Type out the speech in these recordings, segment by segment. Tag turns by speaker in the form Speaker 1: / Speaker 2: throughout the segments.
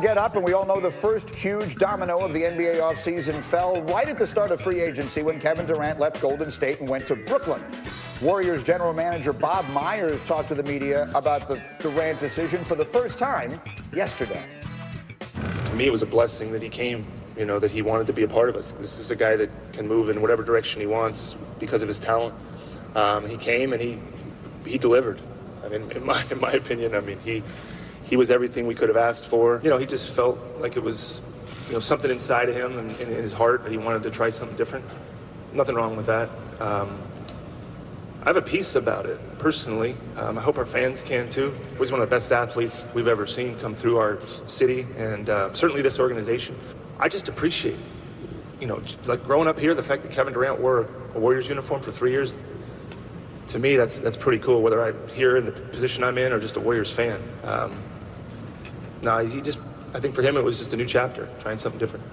Speaker 1: Get up, and we all know the first huge domino of the NBA offseason fell right at the start of free agency when Kevin Durant left Golden State and went to Brooklyn. Warriors general manager Bob Myers talked to the media about the Durant decision for the first time yesterday.
Speaker 2: For me, it was a blessing that he came, that he wanted to be a part of us. This is a guy that can move in whatever direction he wants because of his talent. He came and he delivered. I mean, in my opinion, he was everything we could have asked for. He just felt like it was, something inside of him and in his heart that he wanted to try something different. Nothing wrong with that. I have a piece about it, personally. I hope our fans can, too. He's one of the best athletes we've ever seen come through our city and certainly this organization. I just appreciate, like growing up here, the fact that Kevin Durant wore a Warriors uniform for 3 years, to me, that's pretty cool, whether I'm here in the position I'm in or just a Warriors fan. I think for him, it was just a new chapter, trying something different.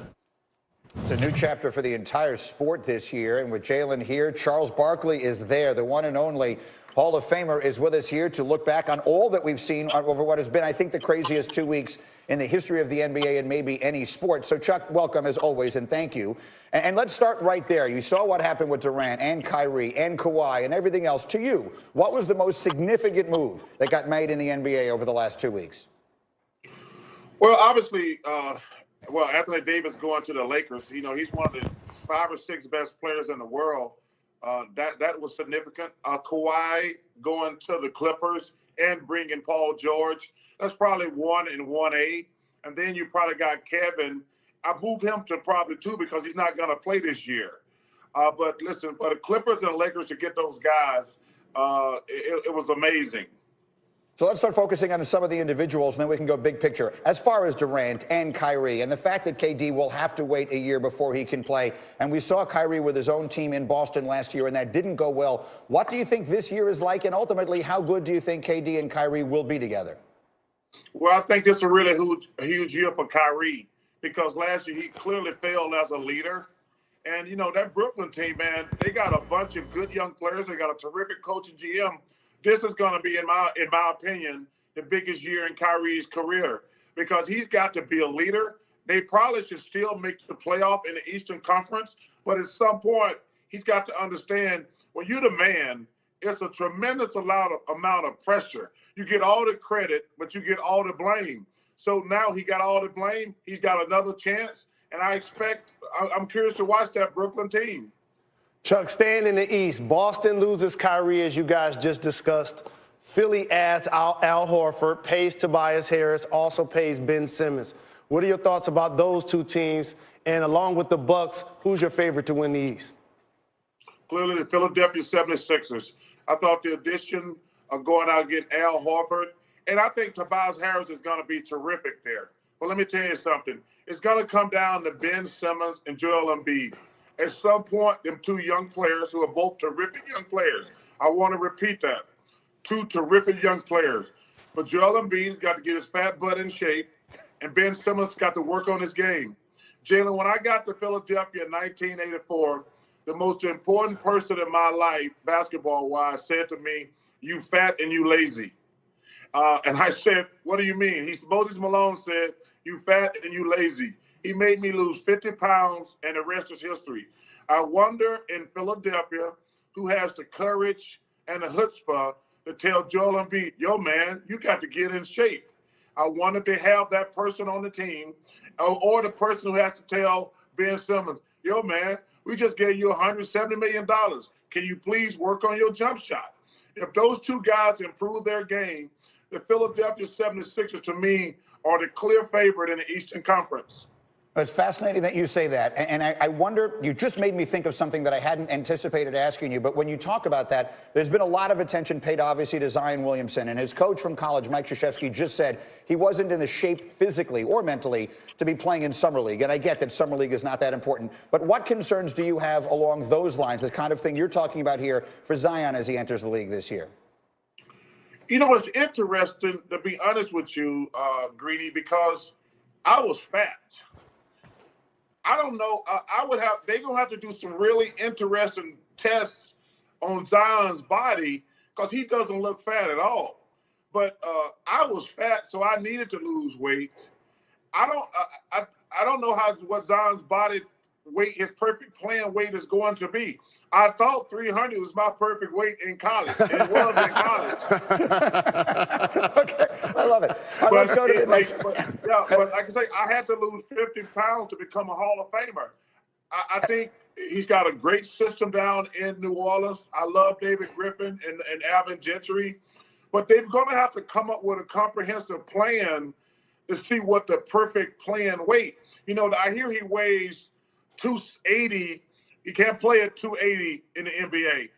Speaker 1: It's a new chapter for the entire sport this year, and with Jalen here, Charles Barkley is there. The one and only Hall of Famer is with us here to look back on all that we've seen over what has been, I think, the craziest 2 weeks in the history of the NBA and maybe any sport. So, Chuck, welcome as always, and thank you. And let's start right there. You saw what happened with Durant and Kyrie and Kawhi and everything else. To you, what was the most significant move that got made in the NBA over the last 2 weeks?
Speaker 3: Well, obviously, Anthony Davis going to the Lakers. He's one of the 5 or 6 best players in the world. That was significant. Kawhi going to the Clippers and bringing Paul George. That's probably 1 and 1A. And then you probably got Kevin. I moved him to probably 2 because he's not going to play this year. But listen, for the Clippers and the Lakers to get those guys, it was amazing.
Speaker 1: So let's start focusing on some of the individuals, and then we can go big picture. As far as Durant and Kyrie, and the fact that KD will have to wait a year before he can play, and we saw Kyrie with his own team in Boston last year, and that didn't go well. What do you think this year is like, and ultimately, how good do you think KD and Kyrie will be together?
Speaker 3: Well, I think this is a really huge year for Kyrie, because last year he clearly failed as a leader. And, that Brooklyn team, man, they got a bunch of good young players. They got a terrific coach and GM. This is going to be, in my opinion, the biggest year in Kyrie's career, because he's got to be a leader. They probably should still make the playoff in the Eastern Conference, but at some point, he's got to understand when you're the man, it's a tremendous amount of pressure. You get all the credit, but you get all the blame. So now he got all the blame. He's got another chance, and I'm curious to watch that Brooklyn team.
Speaker 4: Chuck, staying in the East, Boston loses Kyrie, as you guys just discussed. Philly adds Al Horford, pays Tobias Harris, also pays Ben Simmons. What are your thoughts about those two teams? And along with the Bucks, who's your favorite to win the East?
Speaker 3: Clearly, the Philadelphia 76ers. I thought the addition of going out and getting Al Horford, and I think Tobias Harris is going to be terrific there. But let me tell you something. It's going to come down to Ben Simmons and Joel Embiid. At some point, them 2 young players who are both terrific young players. I want to repeat that. 2 terrific young players. But Joel Embiid's got to get his fat butt in shape, and Ben Simmons got to work on his game. Jalen, when I got to Philadelphia in 1984, the most important person in my life, basketball-wise, said to me, "You fat and you lazy." And I said, "What do you mean?" Moses Malone said, "You fat and you lazy." He made me lose 50 pounds, and the rest is history. I wonder in Philadelphia who has the courage and the chutzpah to tell Joel Embiid, "Yo, man, you got to get in shape." I wanted to have that person on the team, or the person who has to tell Ben Simmons, "Yo, man, we just gave you $170 million. Can you please work on your jump shot?" If those 2 guys improve their game, the Philadelphia 76ers, to me, are the clear favorite in the Eastern Conference.
Speaker 1: It's fascinating that you say that. And I wonder, you just made me think of something that I hadn't anticipated asking you. But when you talk about that, there's been a lot of attention paid, obviously, to Zion Williamson. And his coach from college, Mike Krzyzewski, just said he wasn't in the shape physically or mentally to be playing in Summer League. And I get that Summer League is not that important. But what concerns do you have along those lines, the kind of thing you're talking about here for Zion as he enters the league this year?
Speaker 3: It's interesting, to be honest with you, Greedy, because I was fat. I don't know. They're going to have to do some really interesting tests on Zion's body, because he doesn't look fat at all. But I was fat, so I needed to lose weight. I don't I don't know what Zion's body weight, his perfect playing weight is going to be. I thought 300 was my perfect weight in college. It was in college.
Speaker 1: Okay, I love it. All right, let's go to the next.
Speaker 3: But like I say, I had to lose 50 pounds to become a Hall of Famer. I think he's got a great system down in New Orleans. I love David Griffin and Alvin Gentry. But they're going to have to come up with a comprehensive plan to see what the perfect playing weight. You know, I hear he weighs 280. He can't play at 280 in the NBA.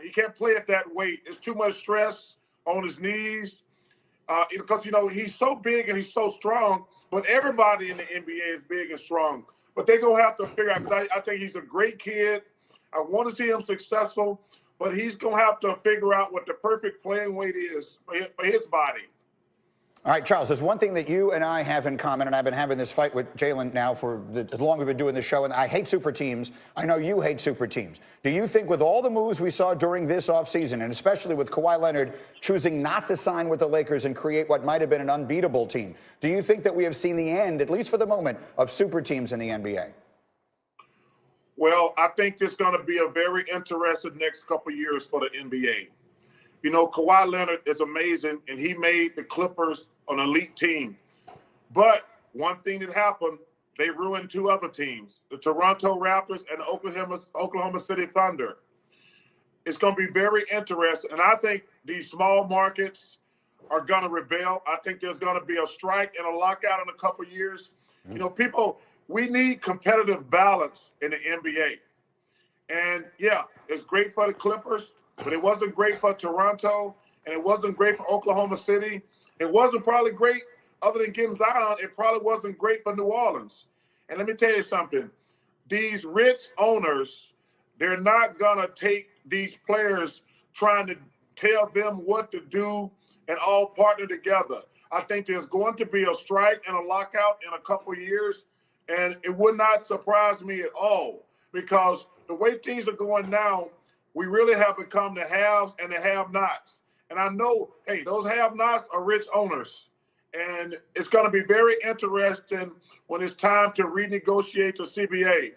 Speaker 3: He can't play at that weight. It's too much stress on his knees. Because, you know, he's so big and he's so strong, but everybody in the NBA is big and strong. But they're going to have to figure out, because I think he's a great kid. I want to see him successful, but he's going to have to figure out what the perfect playing weight is for his body.
Speaker 1: All right, Charles, there's one thing that you and I have in common, and I've been having this fight with Jalen now for as long as we've been doing this show, and I hate super teams. I know you hate super teams. Do you think with all the moves we saw during this offseason, and especially with Kawhi Leonard choosing not to sign with the Lakers and create what might have been an unbeatable team, do you think that we have seen the end, at least for the moment, of super teams in the NBA?
Speaker 3: Well, I think it's going to be a very interesting next couple of years for the NBA. You know, Kawhi Leonard is amazing, and he made the Clippers an elite team. But one thing that happened, they ruined two other teams, the Toronto Raptors and the Oklahoma City Thunder. It's going to be very interesting. And I think these small markets are going to rebel. I think there's going to be a strike and a lockout in a couple of years. You know, we need competitive balance in the NBA. And, yeah, it's great for the Clippers, but it wasn't great for Toronto, and it wasn't great for Oklahoma City. It wasn't probably great, other than getting Zion, it probably wasn't great for New Orleans. And let me tell you something. These rich owners, they're not going to take these players trying to tell them what to do and all partner together. I think there's going to be a strike and a lockout in a couple of years, and it would not surprise me at all, because the way things are going now, we really have become the haves and the have-nots. And I know, hey, those have-nots are rich owners. And it's going to be very interesting when it's time to renegotiate the CBA.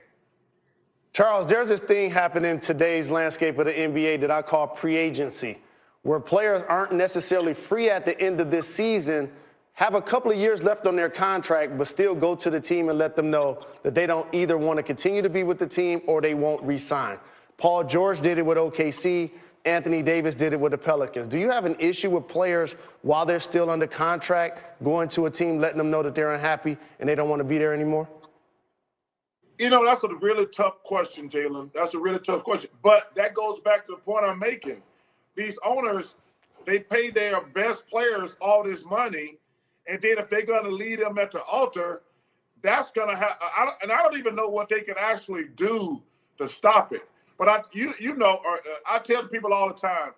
Speaker 4: Charles, there's this thing happening in today's landscape of the NBA that I call pre-agency, where players aren't necessarily free at the end of this season, have a couple of years left on their contract, but still go to the team and let them know that they don't either want to continue to be with the team or they won't re-sign. Paul George did it with OKC. Anthony Davis did it with the Pelicans. Do you have an issue with players while they're still under contract going to a team, letting them know that they're unhappy and they don't want to be there anymore?
Speaker 3: You know, that's a really tough question, Jalen. That's a really tough question. But that goes back to the point I'm making. These owners, they pay their best players all this money, and then if they're going to lead them at the altar, that's going to happen. I don't even know what they can actually do to stop it. But I tell people all the time,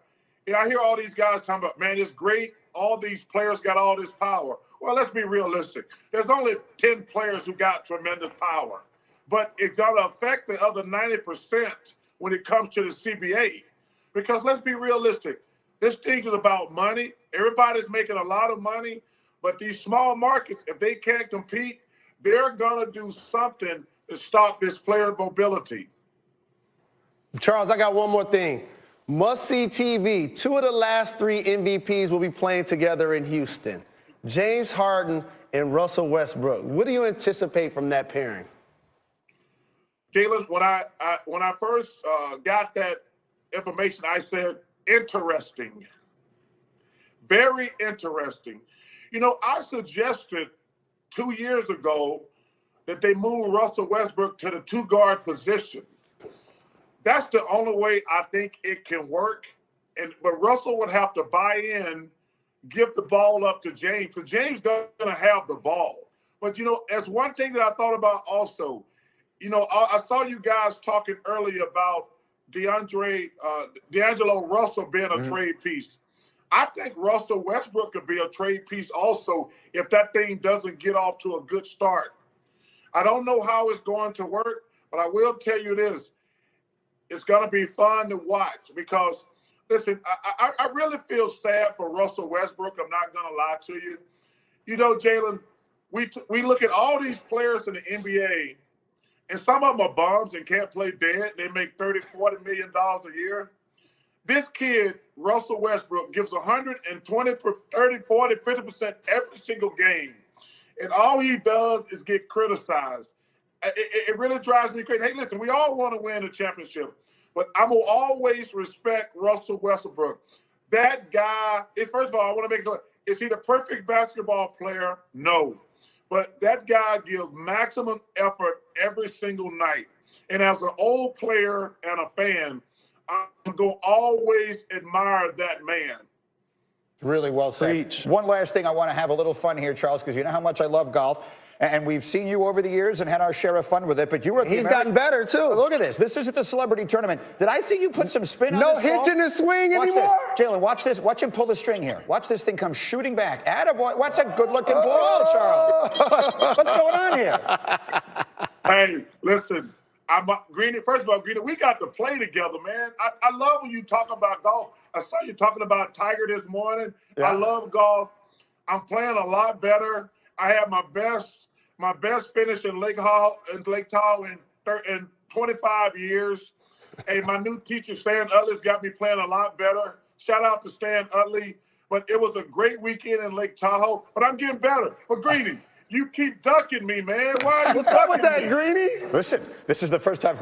Speaker 3: I hear all these guys talking about, man, it's great. All these players got all this power. Well, let's be realistic. There's only 10 players who got tremendous power. But it's going to affect the other 90% when it comes to the CBA. Because let's be realistic. This thing is about money. Everybody's making a lot of money. But these small markets, if they can't compete, they're going to do something to stop this player mobility.
Speaker 4: Charles, I got one more thing. Must-see TV. Two of the last three MVPs will be playing together in Houston. James Harden and Russell Westbrook. What do you anticipate from that pairing?
Speaker 3: Jalen, when I first got that information, I said, interesting. Very interesting. You know, I suggested 2 years ago that they move Russell Westbrook to the two-guard position. That's the only way I think it can work. But Russell would have to buy in, give the ball up to James, because James is going to have the ball. But, you know, as one thing that I thought about also, you know, I saw you guys talking earlier about D'Angelo Russell being a trade piece. I think Russell Westbrook could be a trade piece also if that thing doesn't get off to a good start. I don't know how it's going to work, but I will tell you this. It's going to be fun to watch because, listen, I really feel sad for Russell Westbrook. I'm not going to lie to you. You know, Jalen, we look at all these players in the NBA, and some of them are bums and can't play dead. They make $30-40 million a year. This kid, Russell Westbrook, gives 120, 30, 40, 50% every single game. And all he does is get criticized. It really drives me crazy. Hey, listen, we all want to win a championship, but I'm going to always respect Russell Westbrook. That guy, first of all, I want to make it clear, is he the perfect basketball player? No. But that guy gives maximum effort every single night. And as an old player and a fan, I'm going to always admire that man.
Speaker 1: Really well said.
Speaker 4: Preach.
Speaker 1: One last thing, I want to have a little fun here, Charles, because you know how much I love golf. And we've seen you over the years and had our share of fun with it. But you were
Speaker 4: He's gotten better, too.
Speaker 1: Look at this. This is at the celebrity tournament. Did I see you put some spin on
Speaker 4: No
Speaker 1: this ball?
Speaker 4: hitch in the swing
Speaker 1: Watch
Speaker 4: anymore?
Speaker 1: this. Jalen, watch this. Watch him pull the string here. Watch this thing come shooting back. Attaboy. What's a good-looking ball, Charles? What's going on here?
Speaker 3: Hey, listen. Greeny, first of all, Greeny, we got to play together, man. I love when you talk about golf. I saw you talking about Tiger this morning.
Speaker 1: Yeah.
Speaker 3: I love golf. I'm playing a lot better. I had my best finish in Lake Tahoe in 25 years. Hey, my new teacher, Stan Utley's got me playing a lot better. Shout out to Stan Utley. But it was a great weekend in Lake Tahoe. But I'm getting better. But Greeny, you keep ducking me, man. Why are you
Speaker 4: What's up with
Speaker 3: ducking
Speaker 4: that,
Speaker 3: me?
Speaker 4: Greeny?
Speaker 1: Listen, this is the first I've heard.